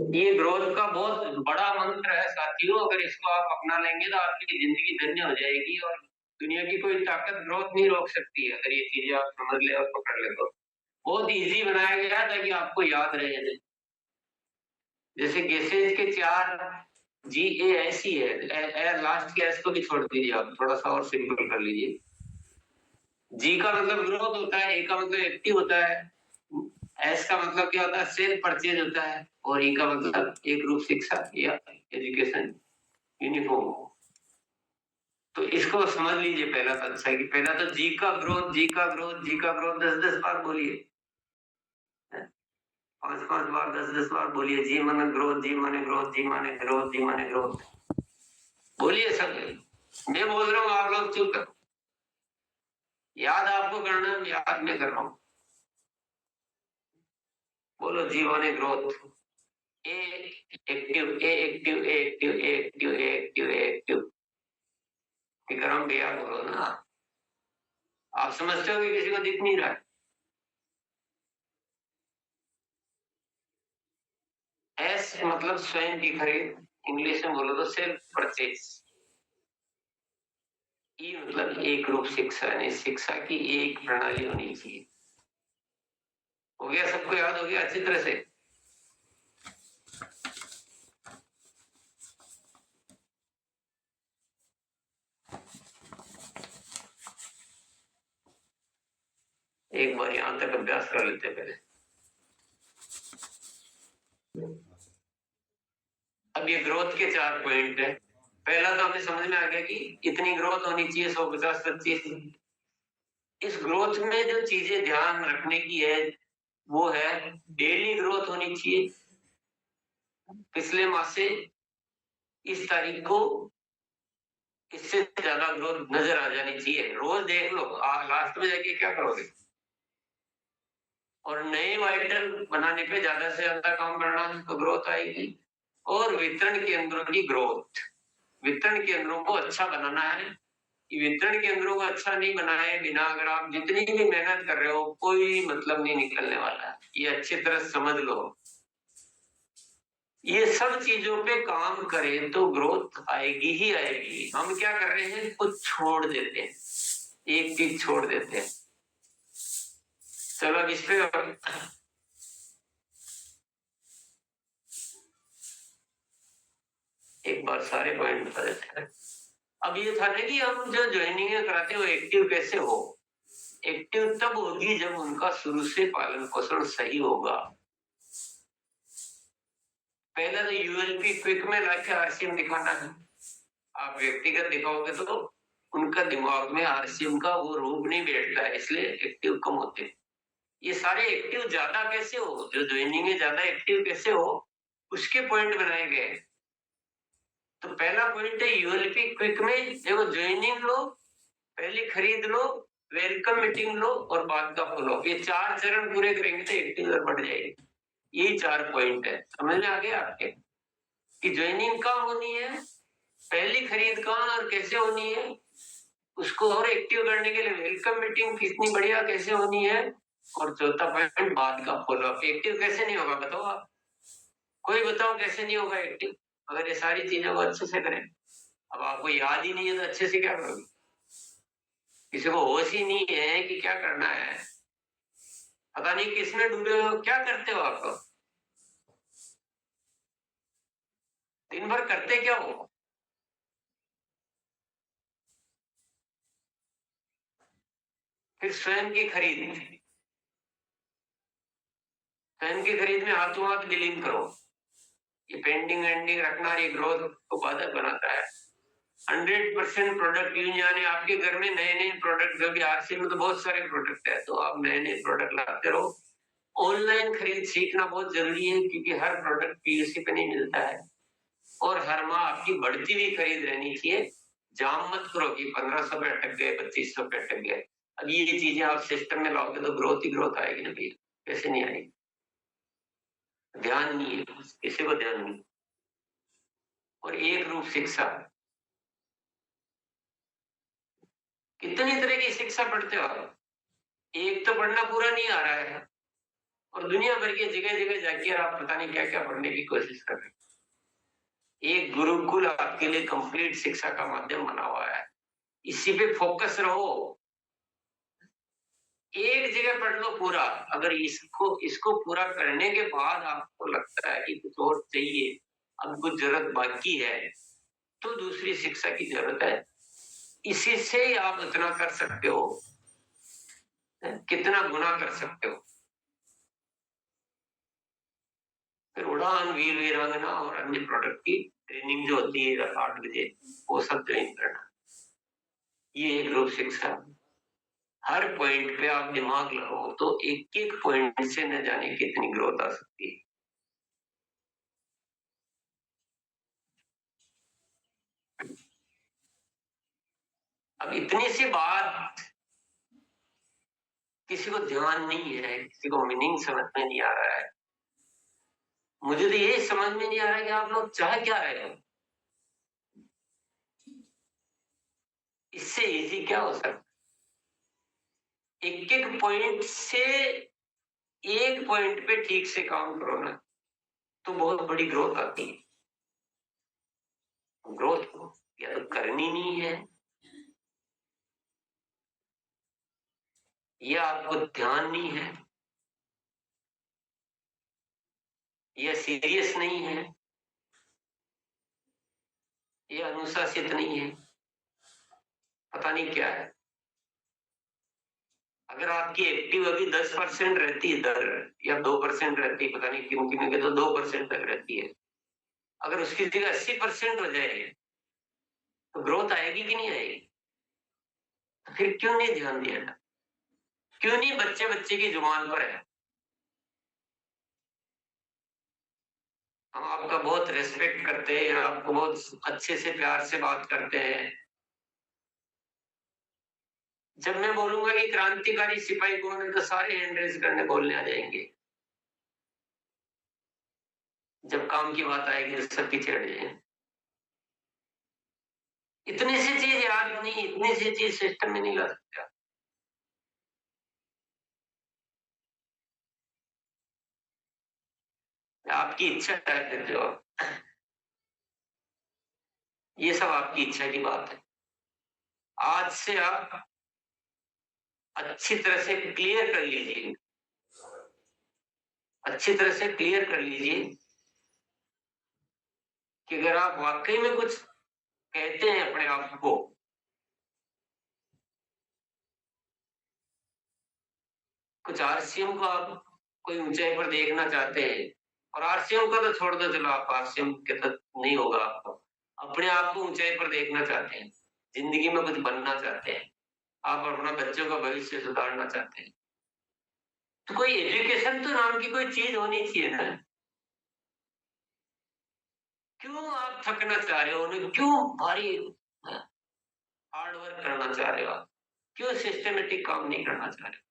ये ग्रोथ का बहुत बड़ा मंत्र है साथियों। अगर इसको आप अपना लेंगे तो आपकी जिंदगी धन्य हो जाएगी और दुनिया की कोई ताकत ग्रोथ नहीं रोक सकती है। अगर ये चीजें आप समझ ले और पकड़ ले तो बहुत इजी बनाया गया ताकि आपको याद रहे। जैसे गैसेज के चार जी ए ऐसी है, लास्ट के एस को भी छोड़ दीजिए, आप थोड़ा सा और सिंपल कर लीजिए। जी का मतलब ग्रोथ होता है, ए का मतलब एक्टिव होता है, एस का मतलब क्या होता है, सेल्फ परचेज होता है, और ई का मतलब एक रूप शिक्षा या एजुकेशन, यूनिफॉर्म। तो इसको समझ लीजिए पहला तो अच्छा है कि पहला तो जी का ग्रोथ, जी का ग्रोथ, जी का ग्रोथ 10-10 बार बोलिए, 5-5 बार, 10-10 बार बोलिए। जी माने ग्रोथ, जी माने ग्रोथ, जी माने ग्रोथ, जी माने ग्रोथ बोलिए सब। मैं बोल रहा हूँ, आप लोग चुप करो। याद आपको करना, याद मैं कर रहा हूँ। बोलो जी माने ग्रोथ। ए एक्टिव, ए एक्टिव, ए एक्टिव, ए एक्टिव, ए एक्टिव, ए एक्टिव। विक्रम भैया बोलो ना। आप समझते हो कि किसी को दिख नहीं रहा है? एस मतलब स्वयं की खरीद, इंग्लिश में बोलो तो सेल्फ परचेज। ई मतलब एक रूप शिक्षा, यानी शिक्षा की एक प्रणाली होनी चाहिए। हो गया, सबको याद हो गया अच्छी तरह से? एक बार यहां तक अभ्यास कर लेते पहले। अब ये ग्रोथ के 4 पॉइंट है। पहला तो हमें समझ में आ गया कि इतनी ग्रोथ होनी चाहिए, 150, 25। इस ग्रोथ में जो चीजें ध्यान रखने की है वो है डेली ग्रोथ होनी चाहिए। पिछले माह से इस तारीख को इससे ज्यादा ग्रोथ नजर आ जानी चाहिए। रोज देख लो, लास्ट में जाके क्या करोगे। और नए वाइटल बनाने पे ज्यादा से ज्यादा काम करना है तो ग्रोथ आएगी। और वितरण केंद्रों की ग्रोथ, वितरण केंद्रों को अच्छा बनाना है। वितरण केंद्रों को अच्छा नहीं बनाए बिना अगर आप जितनी भी मेहनत कर रहे हो कोई मतलब नहीं निकलने वाला है, ये अच्छी तरह समझ लो। ये सब चीजों पे काम करें तो ग्रोथ आएगी ही आएगी। हम क्या कर रहे हैं, कुछ छोड़ देते हैं, एक चीज छोड़ देते हैं। चलो अब इस पे एक बार सारे पॉइंट बता देते हैं। अब ये था ना कि हम जो ज्वाइनिंग कराते हो एक्टिव कैसे हो। एक्टिव तब होगी जब उनका शुरू से पालन पोषण सही होगा। पहले तो यूएलपी क्विक में लाके आरसीएम दिखाना है। आप व्यक्तिगत दिखाओगे तो उनका दिमाग में आरसीएम का वो रूप नहीं बैठता है, इसलिए एक्टिव कम होते हैं। ये सारे एक्टिव ज्यादा कैसे हो, जो ज्वाइनिंग है ज्यादा एक्टिव कैसे हो, उसके पॉइंट बनाए गए। तो पहला पॉइंट है यूएलपी क्विक में देखो, ज्वाइनिंग लो, पहले खरीद लो, वेलकम मीटिंग लो और बाद का फॉलो। ये 4 चरण पूरे करेंगे तो एक्टिव बढ़ जाएगी। यही 4 पॉइंट है, समझ में आ गया आपके कि ज्वाइनिंग कहाँ होनी है, पहली खरीद कहाँ और कैसे होनी है, उसको और एक्टिव करने के लिए वेलकम मीटिंग कितनी बढ़िया कैसे होनी है, और चौथा पॉइंट बाद का फॉलोअप। एक्टिव कैसे नहीं होगा बताओ आप, कोई बताओ कैसे नहीं होगा एक्टिव, अगर ये सारी चीजों को अच्छे से करें। अब आपको याद ही नहीं है तो अच्छे से क्या करोगे। किसी को होश ही नहीं है कि क्या करना है, पता नहीं किसमें डूबे हो, क्या करते हो आप लोग, दिन भर करते क्या हो। फिर स्वयं की खरीद, स्वयं की खरीद में हाथों हाथ विलीन करो। ये पेंडिंग एंडिंग रखना ये ग्रोथ को बाधक बनाता है। 100% प्रोडक्ट यूज, यानी आपके घर में नए नए प्रोडक्ट, जो भी आरसी में तो बहुत सारे प्रोडक्ट है तो आप नए नए प्रोडक्ट लाते रहो। ऑनलाइन खरीद सीखना बहुत जरूरी है क्योंकि हर प्रोडक्ट पीयूसी पे नहीं मिलता है। और हर माह आपकी बढ़ती हुई खरीद रहनी चाहिए। जाम मत करो कि 1500 पे अटक गए, 2500 पे अटक गए। अब ये चीजें आप सिस्टम में लाओगे तो ग्रोथ ही ग्रोथ आएगी ना भैया, कैसे नहीं आएगी। ध्यान नहीं है, किसी को ध्यान नहीं। और एक रूप शिक्षा, कितनी तरह की शिक्षा पढ़ते हो आप, एक तो पढ़ना पूरा नहीं आ रहा है। और दुनिया भर की जगह जगह जाके आप पता नहीं क्या क्या पढ़ने की कोशिश कर रहे हैं। एक गुरुकुल आपके लिए कंप्लीट शिक्षा का माध्यम बना हुआ है, इसी पे फोकस रहो। एक जगह पढ़ लो पूरा, अगर इसको पूरा करने के बाद आपको लगता है कि कुछ और चाहिए, अब कुछ जरूरत बाकी है, तो दूसरी शिक्षा की जरूरत है। इसी से ही आप उतना कर सकते हो, कितना गुना कर सकते हो। फिर उड़ान, वीर वीरांगना और अन्य प्रोडक्ट की ट्रेनिंग जो होती है 8 बजे, वो सब ट्रेन करना, ये एक ग्रुप शिक्षा। हर पॉइंट पे आप दिमाग लगाओ तो एक एक पॉइंट से न जाने कितनी ग्रोथ आ सकती है। अब इतनी सी बात किसी को ध्यान नहीं है, किसी को मीनिंग समझ में नहीं आ रहा है। मुझे तो ये समझ में नहीं आ रहा है कि आप लोग चाह क्या रहे हो। इससे इजी क्या हो सकता? एक एक पॉइंट से, एक पॉइंट पे ठीक से काम करो ना, तो बहुत बड़ी ग्रोथ आती है। ग्रोथ या तो करनी नहीं है, या आपको ध्यान नहीं है, या सीरियस नहीं है, या अनुशासित नहीं है, पता नहीं क्या है। अगर आपकी एक्टिव अभी 10% रहती है दर, या 2% रहती है, पता नहीं क्यों किन के तो 2% तक रहती है, अगर उसकी जगह 80% हो जाए तो ग्रोथ आएगी कि नहीं आएगी? तो फिर क्यों नहीं ध्यान दिया था? क्यों नहीं बच्चे बच्चे की जुबान पर है? हम आपका बहुत रेस्पेक्ट करते हैं, आपको बहुत अच्छे से प्यार से बात करते हैं। जब मैं बोलूंगा कि क्रांतिकारी सिपाही कौन है, तो सारे हैंड रेज करने बोलने आ जाएंगे। जब काम की बात आएगी तो सब पीछे हट जाएंगे। इतनी सी चीज याद नहीं, इतनी सी चीज सिस्टम में नहीं ला सकता। आपकी इच्छा कर देते हो, ये सब आपकी इच्छा की बात है। आज से आप अच्छी तरह से क्लियर कर लीजिए, अच्छी तरह से क्लियर कर लीजिए कि अगर आप वाकई में कुछ कहते हैं अपने आप को, कुछ आरसीएम को आप कोई ऊंचाई पर देखना चाहते हैं, और आरसीएम का तो छोड़ दो, चलो आप आरसीएम के तक नहीं होगा, आपको अपने आप को ऊंचाई पर देखना चाहते हैं, जिंदगी में कुछ बनना चाहते हैं, आप अपना बच्चों का भविष्य सुधारना चाहते हैं, तो कोई एजुकेशन तो नाम की कोई चीज होनी चाहिए ना। क्यों आप थकना चाह रहे हो उन्हें, क्यों भारी हार्ड वर्क करना चाह रहे हो आप, क्यों सिस्टमेटिक काम नहीं करना चाह रहे हो?